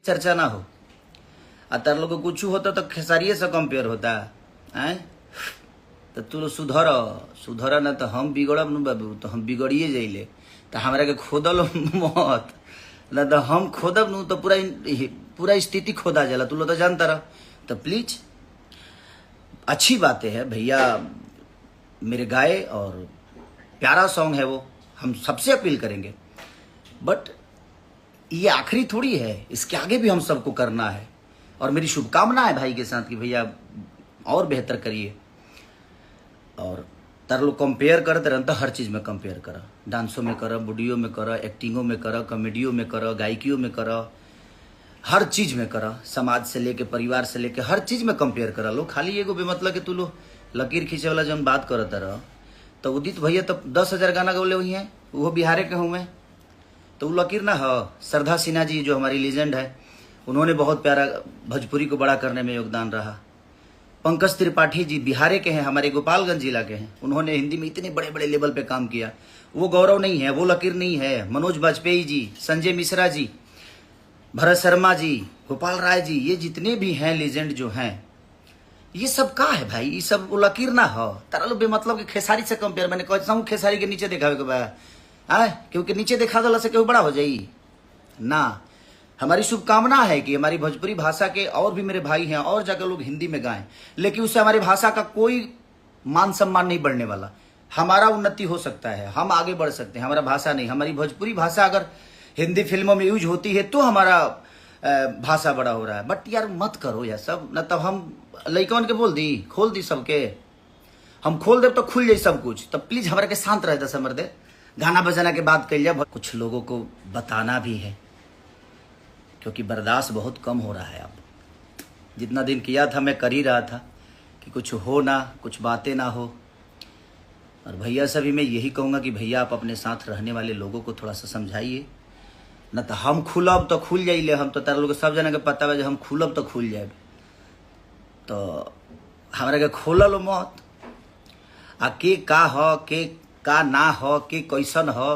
चर्चा ना हो। तार लोग कुछ होता तो खेसारिये से कंपेयर होता है। तो तू सुधर ना तो हम बिगड़ब न बाबू, तो हम बिगड़िए जाइले। तो हमरा के खोदल मत ना, तो हम खोदब न तो पूरा स्थिति खोदा जाला। तू लोग तो जानता रह। तो प्लीज अच्छी बातें है भैया मेरे गाए, और प्यारा सॉन्ग है वो, हम सबसे अपील करेंगे। बट ये आखिरी थोड़ी है, इसके आगे भी हम सबको करना है। और मेरी शुभकामना है भाई के साथ कि भैया और बेहतर करिए। और तार लोग कंपेयर करते रहते, हर चीज़ में कंपेयर करा, डांसों में करा, वीडियो में करा, एक्टिंगों में करा, कॉमेडियों में करा, गायकियों में करा, हर चीज़ में करा, समाज से लेके परिवार से लेके हर चीज़ में कंपेयर करा लो। खाली एगो बेमतलब कि तू लो लकीर खींचे वाला जब बात करता रह। तो उदित भैया तो 10,000 गाना गौले हुई हैं, वो बिहारे के हूँ मैं। तो वो लकीर ना हो। श्रद्धा सिन्हा जी जो हमारी लीजेंड है, उन्होंने बहुत प्यारा भोजपुरी को बड़ा करने में योगदान रहा। पंकज त्रिपाठी जी बिहारे के हैं, हमारे गोपालगंज जिला के हैं, उन्होंने हिंदी में इतने बड़े बड़े लेवल पे काम किया। वो गौरव नहीं है, वो लकीर नहीं है। मनोज बाजपेयी जी, संजय मिश्रा जी, भरत शर्मा जी, गोपाल राय जी, ये जितने भी हैं लीजेंड जो हैं, ये सब का है भाई? ये सब वो लकीर ना हो। तारा लोग बेमतलब कि खेसारी से कंपेयर, मैंने कहता हूँ खेसारी के नीचे देखावे के बा, क्योंकि नीचे देखा दला से क्यों बड़ा हो जाई ना। हमारी शुभकामना है कि हमारी भोजपुरी भाषा के और भी मेरे भाई हैं और जगह लोग हिंदी में गाएं, लेकिन उससे हमारी भाषा का कोई मान सम्मान नहीं बढ़ने वाला। हमारा उन्नति हो सकता है, हम आगे बढ़ सकते हैं, हमारा भाषा नहीं। हमारी भोजपुरी भाषा अगर हिंदी फिल्मों में यूज होती है तो हमारा भाषा बड़ा हो रहा है। बट यार मत करो यार सब न, तब हम लइकन के बोल दी, खोल दी सबके, हम खोल दे तो खुल जाए सब कुछ। तब प्लीज हमारे के शांत रहे दस मर्दे, गाना बजाना के बात कर लिया। कुछ लोगों को बताना भी है, क्योंकि बर्दाश्त बहुत कम हो रहा है। अब जितना दिन किया था मैं कर ही रहा था कि कुछ हो ना, कुछ बातें ना हो। और भैया से भी मैं यही कहूँगा कि भैया आप अपने साथ रहने वाले लोगों को थोड़ा सा समझाइए, न तो हम खुलब तो खुल जाइले। हम तो तार लोग सब जना के पता है, हम खुलब तो खुल जाए। तो हमारे के खोलल मत। आ के का हो, के का ना हो, के कैसन हो,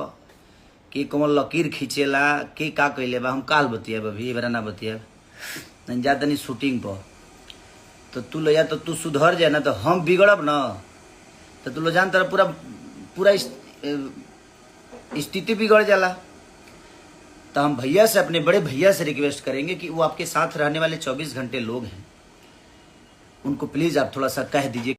के कौन लकीर खींचेला, के का कैले बा, हम काल बतियाब। अभी ये बार ना बतियाब, नहीं जा तनी शूटिंग पर। तो तू लो या तो तू सुधर जाए ना, तो हम बिगड़ब ना। तो तू लो जान तरह पूरा स्थिति बिगड़ जाला। तो हम भैया से, अपने बड़े भैया से रिक्वेस्ट करेंगे कि वो आपके साथ रहने वाले 24 घंटे लोग हैं, उनको प्लीज आप थोड़ा सा कह दीजिए।